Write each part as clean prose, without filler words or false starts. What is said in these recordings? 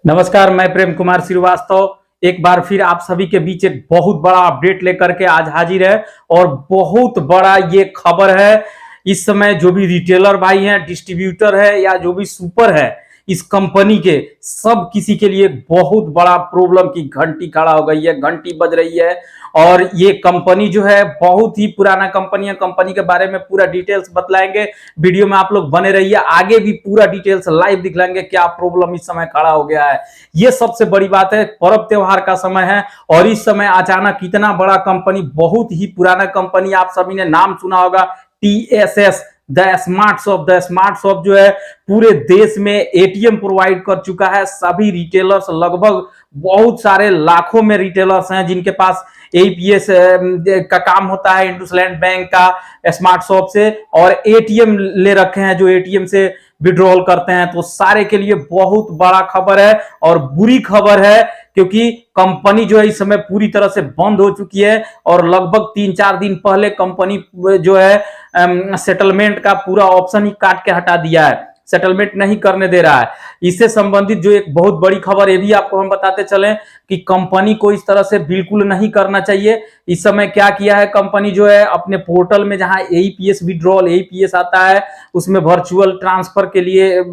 नमस्कार, मैं प्रेम कुमार श्रीवास्तव एक बार फिर आप सभी के बीच एक बहुत बड़ा अपडेट लेकर के आज हाजिर है। और बहुत बड़ा ये खबर है। इस समय जो भी रिटेलर भाई हैं, डिस्ट्रीब्यूटर है या जो भी सुपर है इस कंपनी के, सब किसी के लिए बहुत बड़ा प्रॉब्लम की घंटी खड़ा हो गई है, घंटी बज रही है। और ये कंपनी जो है बहुत ही पुराना कंपनी है। कंपनी के बारे में पूरा डिटेल्स बतलाएंगे, वीडियो में आप लोग बने रहिए। आगे भी पूरा डिटेल्स लाइव दिखलाएंगे क्या प्रॉब्लम इस समय खड़ा हो गया है। ये सबसे बड़ी बात है, पर्व त्योहार का समय है और इस समय अचानक इतना बड़ा कंपनी, बहुत ही पुराना कंपनी, आप सभी ने नाम सुना होगा, टीएसएस द स्मार्ट शॉप जो है पूरे देश में एटीएम प्रोवाइड कर चुका है। सभी रिटेलर्स, लगभग बहुत सारे लाखों में रिटेलर्स हैं जिनके पास एपीएस का काम होता है इंडसलैंड बैंक का स्मार्ट शॉप से, और एटीएम ले रखे हैं जो एटीएम से विड्रॉल करते हैं। तो सारे के लिए बहुत बड़ा खबर है और बुरी खबर है, क्योंकि कंपनी जो है इस समय पूरी तरह से बंद हो चुकी है। और लगभग 3-4 दिन पहले कंपनी जो है सेटलमेंट का पूरा ऑप्शन ही काट के हटा दिया है, सेटलमेंट नहीं करने दे रहा है। इससे संबंधित जो एक बहुत बड़ी खबर, ये भी आपको हम बताते चलें कि कंपनी को इस तरह से बिल्कुल नहीं करना चाहिए। इस समय क्या किया है कंपनी जो है, अपने पोर्टल में जहां एईपीएस विड्रॉल एईपीएस आता है, उसमें वर्चुअल ट्रांसफर के लिए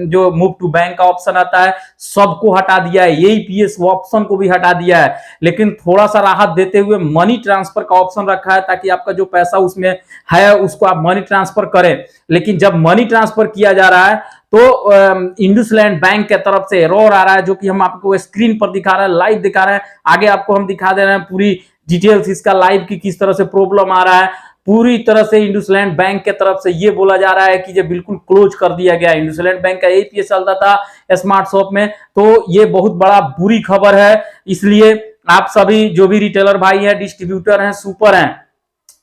जो मूव टू बैंक का ऑप्शन आता है, सबको हटा दिया है। एईपीएस ऑप्शन को भी हटा दिया है, लेकिन थोड़ा सा राहत देते हुए मनी ट्रांसफर का ऑप्शन रखा है, ताकि आपका जो पैसा उसमें है उसको आप मनी ट्रांसफर करें। लेकिन जब मनी ट्रांसफर किया जा रहा है तो इंडसलैंड बैंक के तरफ से एरर आ रहा है, जो कि हम आपको स्क्रीन पर दिखा रहे हैं, लाइव दिखा रहे हैं। आगे आपको हम दिखा दे रहे हैं पूरी डिटेल्स इसका लाइव की, किस तरह से प्रॉब्लम आ रहा है। पूरी तरह से इंडसलैंड बैंक के तरफ से ये बोला जा रहा है कि ये बिल्कुल क्लोज कर दिया गया। इंडसलैंड बैंक का एपीएस चलता था स्मार्ट शॉप में, तो ये बहुत बड़ा बुरी खबर है। इसलिए आप सभी जो भी रिटेलर भाई हैं, डिस्ट्रीब्यूटर हैं, सुपर हैं,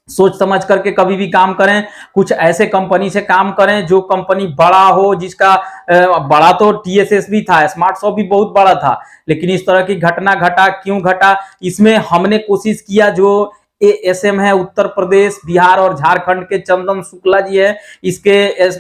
सोच समझ करके कभी भी काम करें। कुछ ऐसे कंपनी से काम करें जो कंपनी बड़ा हो, जिसका बड़ा तो टीएसएस भी था, स्मार्ट शॉप भी बहुत बड़ा था, लेकिन इस तरह की घटना घटा, क्यों घटा, इसमें हमने कोशिश किया। जो एएसएम है, उत्तर प्रदेश, बिहार और झारखंड के चंदन शुक्ला जी है, इसके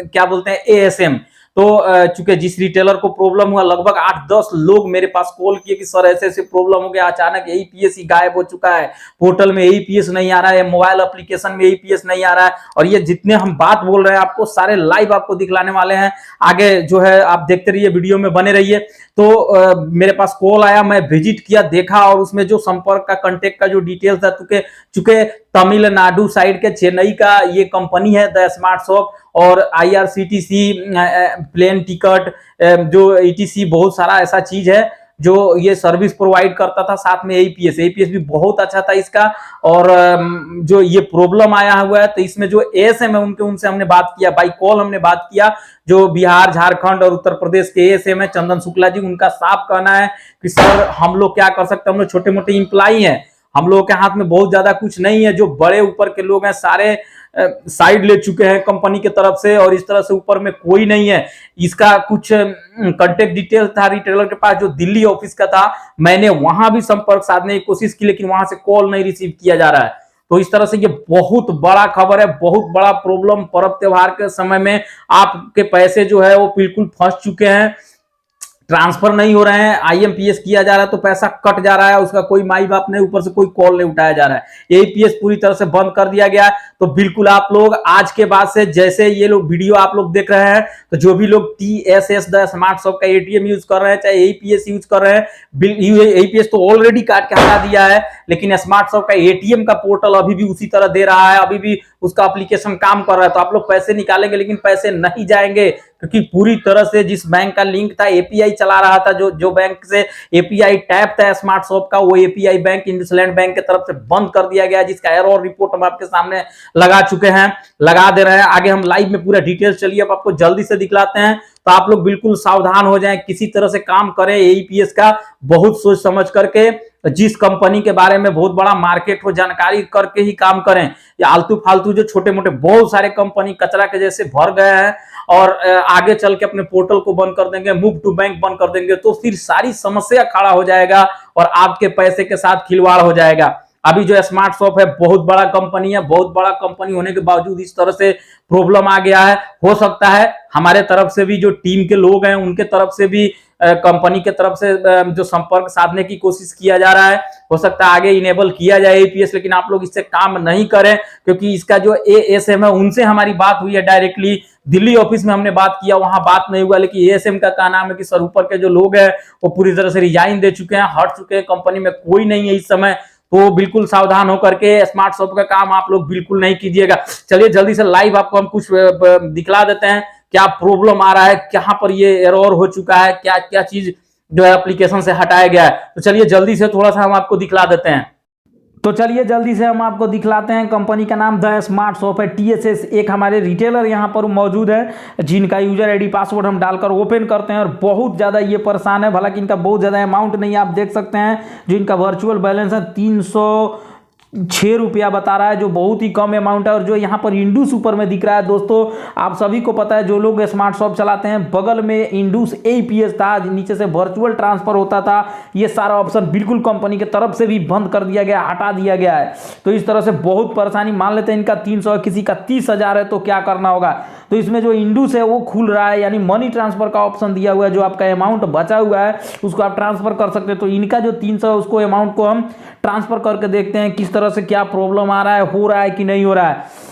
क्या बोलते हैं एएसएम। तो चूंकि जिस रिटेलर को प्रॉब्लम हुआ, लगभग 8-10 लोग मेरे पास कॉल किए कि सर ऐसे ऐसे प्रॉब्लम हो गया, अचानक एईपीएस ही गायब हो चुका है, पोर्टल में एईपीएस नहीं आ रहा है, मोबाइल एप्लीकेशन में एईपीएस नहीं आ रहा है। और ये जितने हम बात बोल रहे हैं आपको सारे लाइव आपको दिखलाने वाले हैं। आगे जो है आप देखते रहिए, वीडियो में बने रहिए। तो मेरे पास कॉल आया, मैं विजिट किया, देखा, और उसमें जो संपर्क का कांटेक्ट का जो डिटेल्स था, चूंकि तमिलनाडु साइड के चेन्नई का ये कंपनी है द स्मार्ट शॉप, और आईआरसीटीसी प्लेन टिकट जो ईटीसी, बहुत सारा ऐसा चीज है जो ये सर्विस प्रोवाइड करता था। साथ में एईपीएस भी बहुत अच्छा था इसका। और जो ये प्रॉब्लम आया हुआ है, तो इसमें जो एएसएम है उनसे हमने बात किया, बाई कॉल हमने बात किया। जो बिहार, झारखंड और उत्तर प्रदेश के एएसएम है चंदन शुक्ला जी, उनका साफ कहना है कि सर हम लोग क्या कर सकते हैं, हम लोग छोटे मोटे इंप्लॉई हैं, हम लोगों के हाथ में बहुत ज्यादा कुछ नहीं है। जो बड़े ऊपर के लोग हैं सारे साइड ले चुके हैं कंपनी की तरफ से, और इस तरह से ऊपर में कोई नहीं है। इसका कुछ कांटेक्ट डिटेल था रिटेलर के पास जो दिल्ली ऑफिस का था, मैंने वहां भी संपर्क साधने की कोशिश की, लेकिन वहां से कॉल नहीं रिसीव किया जा रहा है। तो इस तरह से ये बहुत बड़ा खबर है, बहुत बड़ा प्रॉब्लम। पर्व त्योहार के समय में आपके पैसे जो है वो बिल्कुल फंस चुके हैं, ट्रांसफर नहीं हो रहे हैं, आईएमपीएस किया जा रहा है तो पैसा कट जा रहा है, उसका कोई माई बाप नहीं, ऊपर से कोई कॉल नहीं उठाया जा रहा है। एईपीएस पूरी तरह से बंद कर दिया गया है। तो बिल्कुल आप लोग आज के बाद से, जैसे ये लोग वीडियो आप लोग देख रहे हैं, तो जो भी लोग टीएसएस द स्मार्ट शॉप का एटीएम यूज कर रहे हैं, चाहे एईपीएस यूज कर रहे हैं, एईपीएस तो ऑलरेडी काट के हटा दिया है, लेकिन स्मार्ट शॉप का एटीएम का पोर्टल अभी भी उसी तरह दे रहा है, अभी भी उसका एप्लीकेशन काम कर रहा है। तो आप लोग पैसे निकालेंगे लेकिन पैसे नहीं जाएंगे, क्योंकि पूरी तरह से जिस बैंक का लिंक था, एपीआई चला रहा था, जो बैंक से एपीआई टैप था स्मार्ट शॉप का, वो एपीआई बैंक इंडसलैंड बैंक की तरफ से बंद कर दिया गया, जिसका एरर रिपोर्ट हम आपके सामने लगा चुके हैं, लगा दे रहे हैं। आगे हम लाइव में पूरा डिटेल्स, चलिए अब आपको जल्दी से दिखलाते हैं। तो आप लोग बिल्कुल सावधान हो जाएं, किसी तरह से काम करें एईपीएस का बहुत सोच समझ करके। जिस कंपनी के बारे में बहुत बड़ा मार्केट हो, जानकारी करके ही काम करें। या आलतू फालतू जो छोटे मोटे बहुत सारे कंपनी कचरा के जैसे भर गए हैं, और आगे चल के अपने पोर्टल को बंद कर देंगे, मूव टू बैंक बंद कर देंगे, तो फिर सारी समस्या खड़ा हो जाएगा और आपके पैसे के साथ खिलवाड़ हो जाएगा। अभी जो स्मार्ट शॉप है बहुत बड़ा कंपनी है, बहुत बड़ा कंपनी होने के बावजूद इस तरह से प्रॉब्लम आ गया है। हो सकता है हमारे तरफ से भी जो टीम के लोग हैं उनके तरफ से भी कंपनी के तरफ से जो संपर्क साधने की कोशिश किया जा रहा है, हो सकता है आगे इनेबल किया जाए एपीएस, लेकिन आप लोग इससे काम नहीं करें, क्योंकि इसका जो एएसएम है उनसे हमारी बात हुई है डायरेक्टली, दिल्ली ऑफिस में हमने बात किया, वहां बात नहीं हुआ, लेकिन एएसएम का कहना है कि सर ऊपर के जो लोग हैं वो पूरी तरह से रिजाइन दे चुके हैं, हट चुके हैं, कंपनी में कोई नहीं है इस समय। तो बिल्कुल सावधान होकर के स्मार्ट शॉप का काम आप लोग बिल्कुल नहीं कीजिएगा। चलिए जल्दी से लाइव आपको हम कुछ दिखला देते हैं, क्या प्रॉब्लम आ रहा है, कहां पर ये एरर हो चुका है, क्या क्या चीज जो है एप्लीकेशन से हटाया गया है। तो चलिए जल्दी से थोड़ा सा हम आपको दिखला देते हैं। तो चलिए जल्दी से हम आपको दिखलाते हैं। कंपनी का नाम द स्मार्ट शॉप है, टीएसएस। एक हमारे रिटेलर यहाँ पर मौजूद है जिनका यूजर आईडी पासवर्ड हम डालकर ओपन करते हैं और बहुत ज़्यादा ये परेशान है। हालांकि इनका बहुत ज़्यादा अमाउंट नहीं है, आप देख सकते हैं जो इनका वर्चुअल बैलेंस है 306 रुपया बता रहा है, जो बहुत ही कम अमाउंट है। और जो यहाँ पर इंडूस ऊपर में दिख रहा है दोस्तों, आप सभी को पता है जो लोग स्मार्ट शॉप चलाते हैं, बगल में इंडूस एपीएस था, नीचे से वर्चुअल ट्रांसफर होता था। ये सारा ऑप्शन बिल्कुल कंपनी की तरफ से भी बंद कर दिया गया, हटा दिया गया है। तो इस तरह से बहुत परेशानी। मान लेते हैं इनका 300 किसी का 30,000 है, तो क्या करना होगा। तो इसमें जो इंडूस है वो खुल रहा है, यानी मनी ट्रांसफर का ऑप्शन दिया हुआ है, जो आपका अमाउंट बचा हुआ है उसको आप ट्रांसफर कर सकते हैं। तो इनका जो 300 है उसको अमाउंट को हम ट्रांसफर करके देखते हैं किस तरह से क्या प्रॉब्लम आ रहा है, हो रहा है कि नहीं हो रहा है।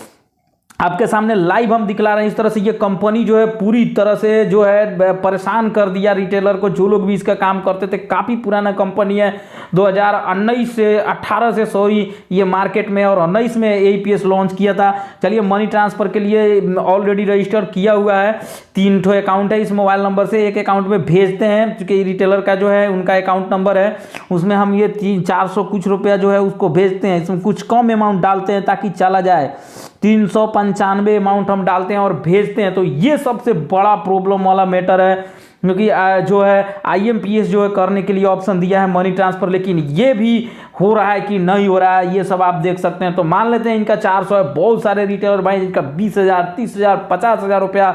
आपके सामने लाइव हम दिखला रहे हैं। इस तरह से ये कंपनी जो है पूरी तरह से जो है परेशान कर दिया रिटेलर को, जो लोग भी इसका काम करते थे। काफ़ी पुराना कंपनी है, 2019 से 18 से सॉरी ये मार्केट में, और 19 में एपीएस लॉन्च किया था। चलिए मनी ट्रांसफ़र के लिए ऑलरेडी रजिस्टर किया हुआ है, 3 ठो अकाउंट है इस मोबाइल नंबर से, एक अकाउंट में भेजते हैं, क्योंकि रिटेलर का जो है उनका अकाउंट नंबर है, उसमें हम ये 400 कुछ रुपया जो है उसको भेजते हैं। इसमें कुछ कम अमाउंट डालते हैं ताकि चला जाए, 395 अमाउंट हम डालते हैं और भेजते हैं। तो ये सबसे बड़ा प्रॉब्लम वाला मैटर है, क्योंकि जो है आईएमपीएस जो है करने के लिए ऑप्शन दिया है मनी ट्रांसफर, लेकिन ये भी हो रहा है कि नहीं हो रहा है, ये सब आप देख सकते हैं। तो मान लेते हैं इनका 400 है। बहुत सारे रिटेलर भाई जिनका 20,000, 30,000, 50,000 रुपया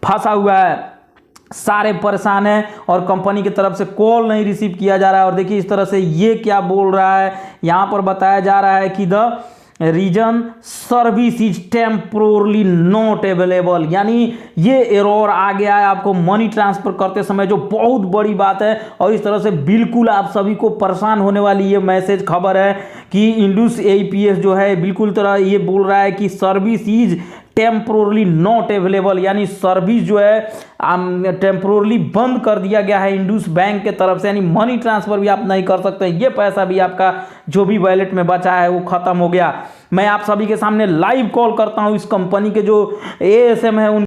फंसा हुआ है, सारे परेशान हैं और कंपनी की तरफ से कॉल नहीं रिसीव किया जा रहा है। और देखिए इस तरह से ये क्या बोल रहा है, यहाँ पर बताया जा रहा है कि the reason service is temporarily not available, यानी ये एरर आ गया है आपको मनी ट्रांसफर करते समय, जो बहुत बड़ी बात है। और इस तरह से बिल्कुल आप सभी को परेशान होने वाली ये मैसेज खबर है कि इंडूस एपीएस जो है बिल्कुल तरह ये बोल रहा है कि service is temporarily not available, यानी सर्विस जो है टेम्पोरली बंद कर दिया गया है इंडूस बैंक के तरफ से, यानी मनी ट्रांसफर भी आप नहीं कर सकते। ये पैसा भी आपका जो भी वॉलेट में बचा है वो खत्म हो गया। मैं आप सभी के सामने लाइव कॉल करता हूं इस कंपनी के जो एएसएम है